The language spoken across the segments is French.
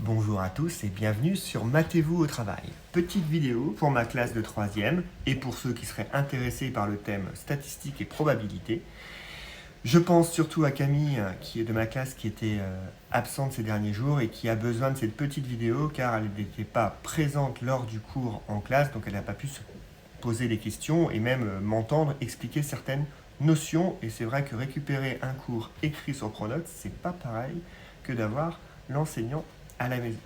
Bonjour à tous et bienvenue sur Matez-vous au travail. Petite vidéo pour ma classe de 3e et pour ceux qui seraient intéressés par le thème statistique et probabilité. Je pense surtout à Camille qui est de ma classe qui était absente ces derniers jours et qui a besoin de cette petite vidéo car elle n'était pas présente lors du cours en classe, donc elle n'a pas pu se poser des questions et même m'entendre expliquer certaines notions. Et c'est vrai que récupérer un cours écrit sur Pronote, c'est pas pareil que d'avoir l'enseignant à la maison,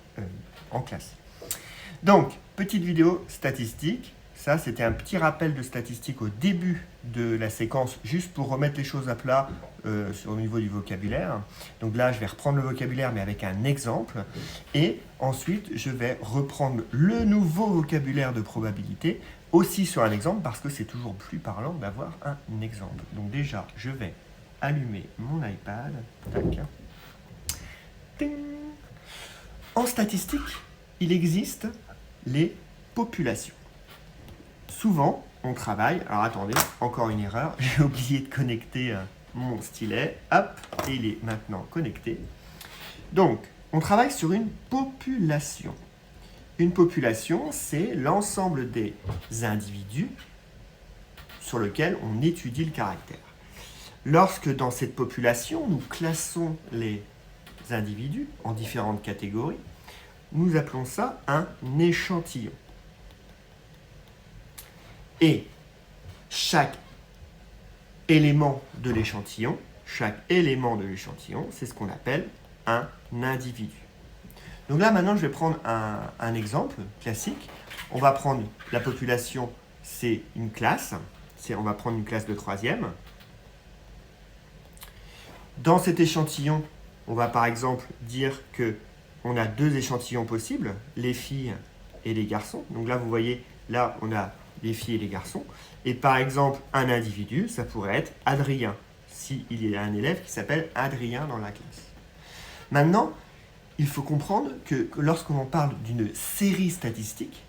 en classe. Donc, petite vidéo statistique. Ça, c'était un petit rappel de statistiques au début de la séquence, juste pour remettre les choses à plat au niveau du vocabulaire. Donc là, je vais reprendre le vocabulaire, mais avec un exemple. Et ensuite, je vais reprendre le nouveau vocabulaire de probabilité, aussi sur un exemple, parce que c'est toujours plus parlant d'avoir un exemple. Donc déjà, je vais allumer mon iPad. Tac. Ting. En statistique, il existe les populations. Souvent, on travaille... Alors attendez, encore une erreur. J'ai oublié de connecter mon stylet. Hop, et il est maintenant connecté. Donc, on travaille sur une population. Une population, c'est l'ensemble des individus sur lesquels on étudie le caractère. Lorsque dans cette population, nous classons les individus en différentes catégories, nous appelons ça un échantillon. Et chaque élément de l'échantillon, c'est ce qu'on appelle un individu. Donc là, maintenant, je vais prendre un exemple classique. On va prendre la population, c'est une classe. On va prendre une classe de 3e. Dans cet échantillon, on va par exemple dire qu'on a deux échantillons possibles, les filles et les garçons. Donc là, vous voyez, là, on a les filles et les garçons. Et par exemple, un individu, ça pourrait être Adrien, s'il y a un élève qui s'appelle Adrien dans la classe. Maintenant, il faut comprendre que lorsqu'on parle d'une série statistique,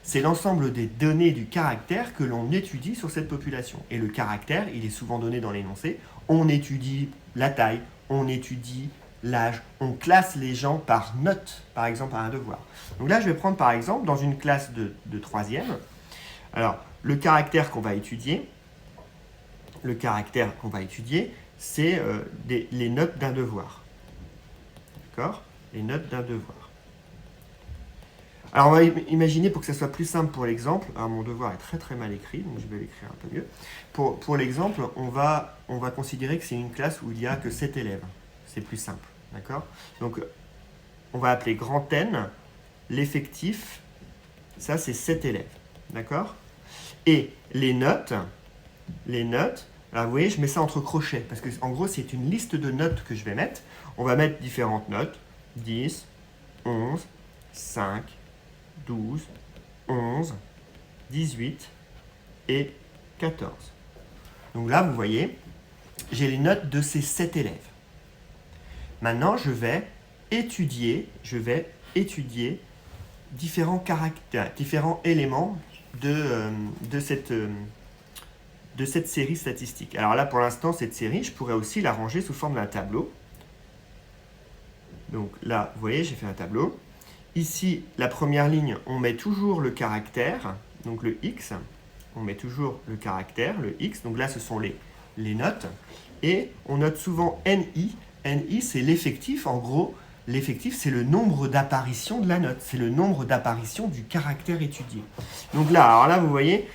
c'est l'ensemble des données du caractère que l'on étudie sur cette population. Et le caractère, il est souvent donné dans l'énoncé. On étudie la taille, on étudie l'âge, on classe les gens par note, par exemple par un devoir. Donc là, je vais prendre par exemple dans une classe de 3e. Alors, le caractère qu'on va étudier, c'est les notes d'un devoir. D'accord ? Les notes d'un devoir. Alors, on va imaginer, pour que ça soit plus simple pour l'exemple, alors mon devoir est très très mal écrit, donc je vais l'écrire un peu mieux. Pour l'exemple, on va considérer que c'est une classe où il n'y a que 7 élèves. C'est plus simple, d'accord ? Donc, on va appeler grand N, l'effectif, ça c'est 7 élèves, d'accord ? Et les notes, alors vous voyez, je mets ça entre crochets, parce qu'en gros, c'est une liste de notes que je vais mettre. On va mettre différentes notes, 10, 11, 5, 12, 11, 18 et 14. Donc là, vous voyez, j'ai les notes de ces 7 élèves. Maintenant, je vais étudier différents caractères, différents éléments de cette série statistique. Alors là, pour l'instant, cette série, je pourrais aussi la ranger sous forme d'un tableau. Donc là, vous voyez, j'ai fait un tableau. Ici, la première ligne, on met toujours le caractère, donc le X. On met toujours le caractère, le X. Donc là, ce sont les notes. Et on note souvent NI. NI, c'est l'effectif. En gros, l'effectif, c'est le nombre d'apparitions de la note. C'est le nombre d'apparitions du caractère étudié. Donc là, alors là, vous voyez,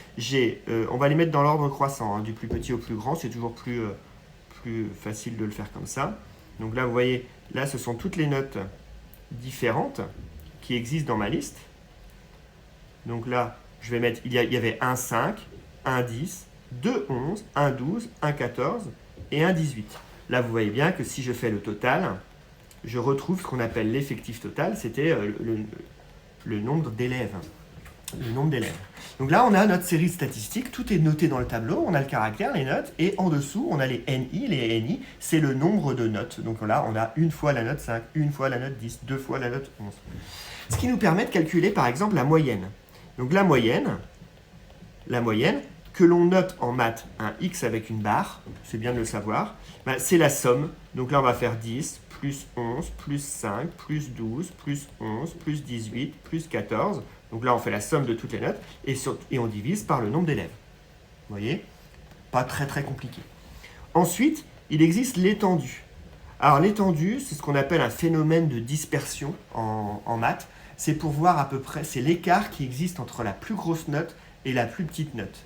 on va les mettre dans l'ordre croissant, hein, du plus petit au plus grand. C'est toujours plus facile de le faire comme ça. Donc là, vous voyez, là, ce sont toutes les notes différentes qui existent dans ma liste. Donc là, je vais mettre, il y avait un 5, un 10, 2 11, un 12, un 14 et un 18. Là, vous voyez bien que si je fais le total, je retrouve ce qu'on appelle l'effectif total, c'était le nombre d'élèves. Donc là, on a notre série statistique, tout est noté dans le tableau, on a le caractère, les notes, et en dessous, on a les NI. Les NI, c'est le nombre de notes. Donc là, on a une fois la note 5, une fois la note 10, deux fois la note 11. Ce qui nous permet de calculer, par exemple, la moyenne. Donc la moyenne, que l'on note en maths un X avec une barre, c'est bien de le savoir, c'est la somme. Donc là, on va faire 10 plus 11, plus 5, plus 12, plus 11, plus 18, plus 14. Donc là, on fait la somme de toutes les notes et on divise par le nombre d'élèves. Vous voyez? Pas très très compliqué. Ensuite, il existe l'étendue. Alors l'étendue, c'est ce qu'on appelle un phénomène de dispersion en maths. C'est pour voir à peu près, c'est l'écart qui existe entre la plus grosse note et la plus petite note.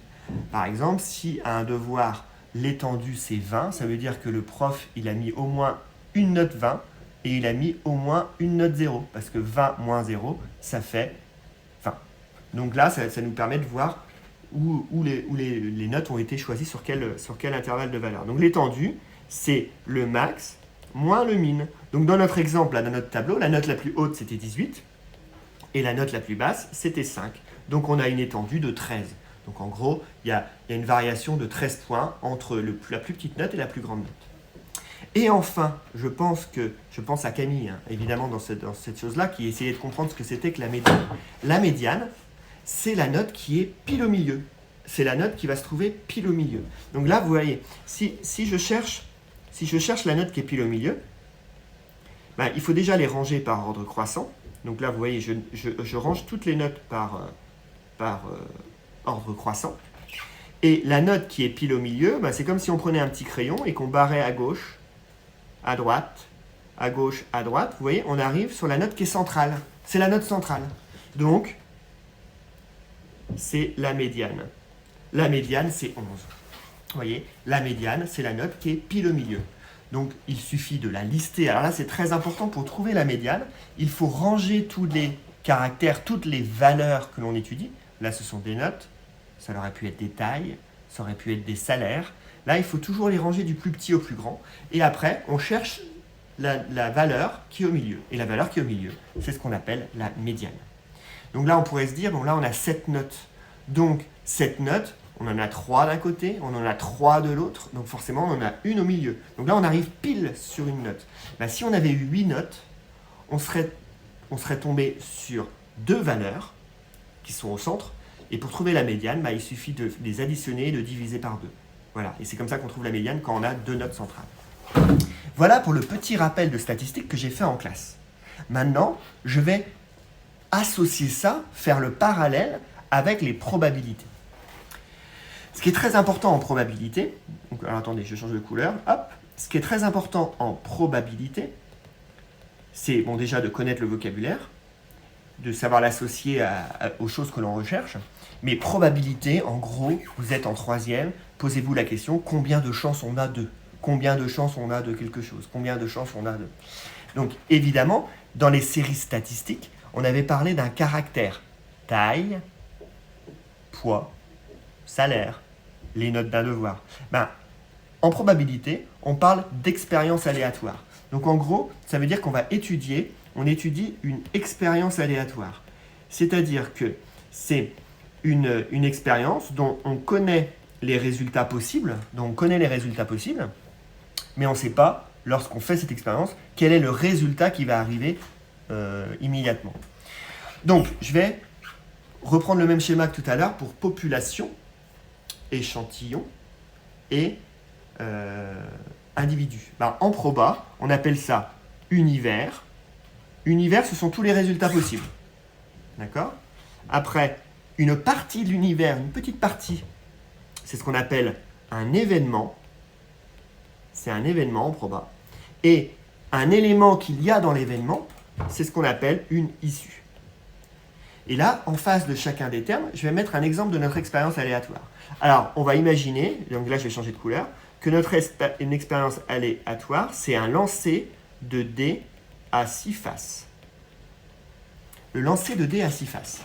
Par exemple, si à un devoir, l'étendue c'est 20, ça veut dire que le prof, il a mis au moins une note 20 et il a mis au moins une note 0. Parce que 20 moins 0, ça fait 20. Donc là, ça nous permet de voir où les notes ont été choisies sur quel intervalle de valeur. Donc l'étendue, c'est le max moins le min. Donc dans notre exemple, là, dans notre tableau, la note la plus haute, c'était 18. Et la note la plus basse, c'était 5. Donc on a une étendue de 13. Donc en gros, il y a une variation de 13 points entre la plus petite note et la plus grande note. Et enfin, je pense à Camille, hein, évidemment, dans cette chose-là, qui essayait de comprendre ce que c'était que la médiane. La médiane, c'est la note qui est pile au milieu. C'est la note qui va se trouver pile au milieu. Donc là, vous voyez, si je cherche la note qui est pile au milieu, ben, il faut déjà les ranger par ordre croissant. Donc là, vous voyez, je range toutes les notes par ordre croissant. Et la note qui est pile au milieu, ben, c'est comme si on prenait un petit crayon et qu'on barrait à gauche, à droite, à gauche, à droite. Vous voyez, on arrive sur la note qui est centrale. C'est la note centrale. Donc, c'est la médiane. La médiane, c'est 11. Vous voyez, la médiane, c'est la note qui est pile au milieu. Donc, il suffit de la lister. Alors là, c'est très important pour trouver la médiane. Il faut ranger tous les caractères, toutes les valeurs que l'on étudie. Là, ce sont des notes. Ça aurait pu être des tailles. Ça aurait pu être des salaires. Là, il faut toujours les ranger du plus petit au plus grand. Et après, on cherche la valeur qui est au milieu. Et la valeur qui est au milieu, c'est ce qu'on appelle la médiane. Donc là, on pourrait se dire, bon là, on a 7 notes. Donc, 7 notes, on en a 3 d'un côté, on en a 3 de l'autre, donc forcément on en a une au milieu. Donc là on arrive pile sur une note. Bah, si on avait eu 8 notes, on serait tombé sur 2 valeurs qui sont au centre, et pour trouver la médiane, bah, il suffit de les additionner et de diviser par 2. Voilà, et c'est comme ça qu'on trouve la médiane quand on a 2 notes centrales. Voilà pour le petit rappel de statistiques que j'ai fait en classe. Maintenant, je vais associer ça, faire le parallèle avec les probabilités. Ce qui est très important en probabilité, donc, alors attendez, je change de couleur, hop. Ce qui est très important en probabilité, c'est bon, déjà de connaître le vocabulaire, de savoir l'associer aux choses que l'on recherche, mais probabilité, en gros, vous êtes en 3e, posez-vous la question, combien de chances on a de? Combien de chances on a de quelque chose? Combien de chances on a de? Donc évidemment, dans les séries statistiques, on avait parlé d'un caractère, taille, poids, salaire, les notes d'un devoir. Ben, en probabilité, on parle d'expérience aléatoire. Donc en gros, ça veut dire qu'on on étudie une expérience aléatoire. C'est-à-dire que c'est une expérience dont on connaît les résultats possibles, mais on ne sait pas, lorsqu'on fait cette expérience, quel est le résultat qui va arriver immédiatement. Donc, je vais reprendre le même schéma que tout à l'heure pour population, échantillon et individu. Ben, en proba, on appelle ça univers. Univers, ce sont tous les résultats possibles. D'accord? Après, une partie de l'univers, une petite partie, c'est ce qu'on appelle un événement. C'est un événement en proba. Et un élément qu'il y a dans l'événement, c'est ce qu'on appelle une issue. Et là, en face de chacun des termes, je vais mettre un exemple de notre expérience aléatoire. Alors, on va imaginer, donc là je vais changer de couleur, que une expérience aléatoire, c'est un lancer de dés à 6 faces. Le lancer de dés à 6 faces.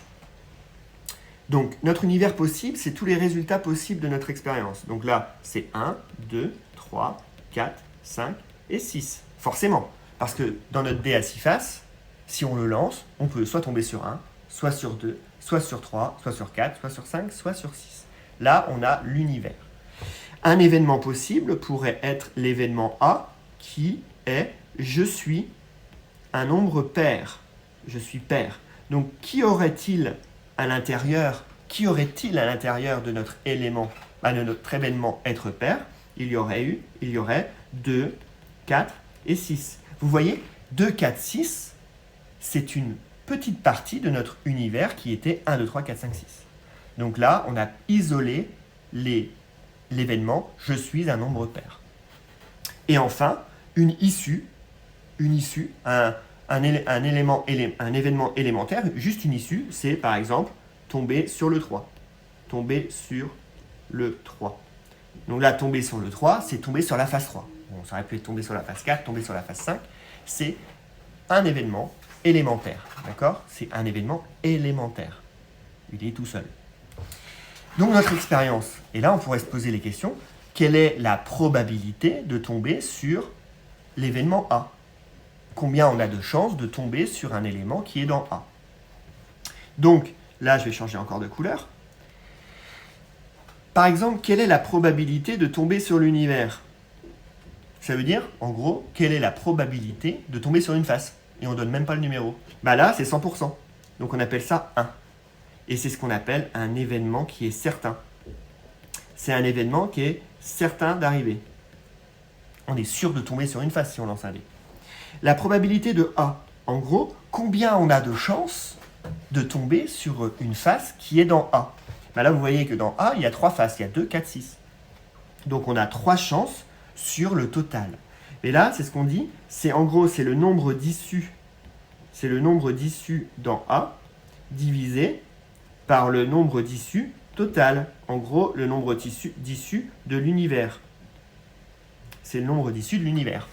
Donc, notre univers possible, c'est tous les résultats possibles de notre expérience. Donc là, c'est 1, 2, 3, 4, 5 et 6. Forcément, parce que dans notre dé à 6 faces, si on le lance, on peut soit tomber sur 1, soit sur 2, soit sur 3, soit sur 4, soit sur 5, soit sur 6. Là, on a l'univers. Un événement possible pourrait être l'événement A, qui est « je suis un nombre pair ». Je suis pair. Donc, qui aurait-il à l'intérieur de notre élément, de notre événement être pair? Il y aurait 2, 4 et 6. Vous voyez, 2, 4, 6, c'est une petite partie de notre univers qui était 1, 2, 3, 4, 5, 6. Donc là, on a isolé l'événement « je suis un nombre pair ». Et enfin, une issue, un événement élémentaire, juste une issue, c'est par exemple tomber sur le 3. Tomber sur le 3. Donc là, tomber sur le 3, c'est tomber sur la phase 3. Bon, ça aurait pu être tomber sur la phase 4, tomber sur la phase 5. C'est un événement élémentaire. D'accord? C'est un événement élémentaire. Il est tout seul. Donc notre expérience, et là on pourrait se poser les questions, quelle est la probabilité de tomber sur l'événement A? Combien on a de chances de tomber sur un élément qui est dans A? Donc là je vais changer encore de couleur. Par exemple, quelle est la probabilité de tomber sur l'univers? Ça veut dire, en gros, quelle est la probabilité de tomber sur une face? Et on ne donne même pas le numéro. Bah là, c'est 100%. Donc on appelle ça 1. Et c'est ce qu'on appelle un événement qui est certain. C'est un événement qui est certain d'arriver. On est sûr de tomber sur une face si on lance un dé. La probabilité de A, en gros, combien on a de chances de tomber sur une face qui est dans A? Bah là, vous voyez que dans A, il y a 3 faces. Il y a 2, 4, 6. Donc on a 3 chances sur le total. Et là, c'est ce qu'on dit, en gros, c'est le nombre d'issues. C'est le nombre d'issues dans A divisé par le nombre d'issues total. En gros, le nombre d'issues de l'univers. C'est le nombre d'issues de l'univers.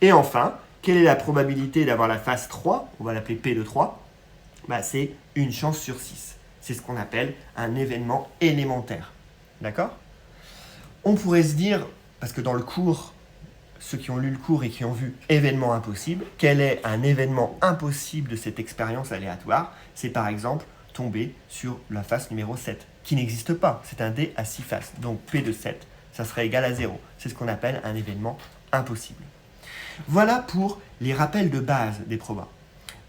Et enfin, quelle est la probabilité d'avoir la phase 3? On va l'appeler P de 3. Bah, c'est une chance sur 6. C'est ce qu'on appelle un événement élémentaire. D'accord? On pourrait se dire, parce que dans le cours, ceux qui ont lu le cours et qui ont vu événement impossible, quel est un événement impossible de cette expérience aléatoire? C'est par exemple tomber sur la face numéro 7, qui n'existe pas. C'est un dé à 6 faces. Donc P de 7, ça serait égal à 0. C'est ce qu'on appelle un événement impossible. Voilà pour les rappels de base des probas.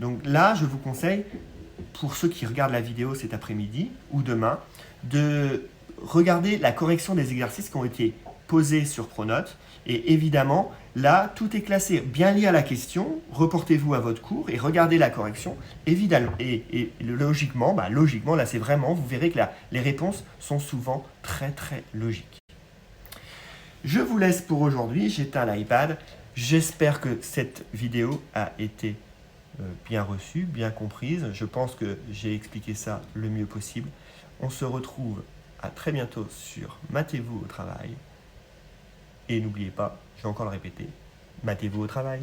Donc là, je vous conseille, pour ceux qui regardent la vidéo cet après-midi ou demain, de regarder la correction des exercices qui ont été posés sur Pronote. Et évidemment, là, tout est classé. Bien lire la question, reportez-vous à votre cours et regardez la correction. Évidemment, et logiquement, là, c'est vraiment, vous verrez que les réponses sont souvent très, très logiques. Je vous laisse pour aujourd'hui. J'éteins l'iPad. J'espère que cette vidéo a été bien reçue, bien comprise. Je pense que j'ai expliqué ça le mieux possible. On se retrouve à très bientôt sur Matez-vous au travail. Et n'oubliez pas, je vais encore le répéter, matez-vous au travail.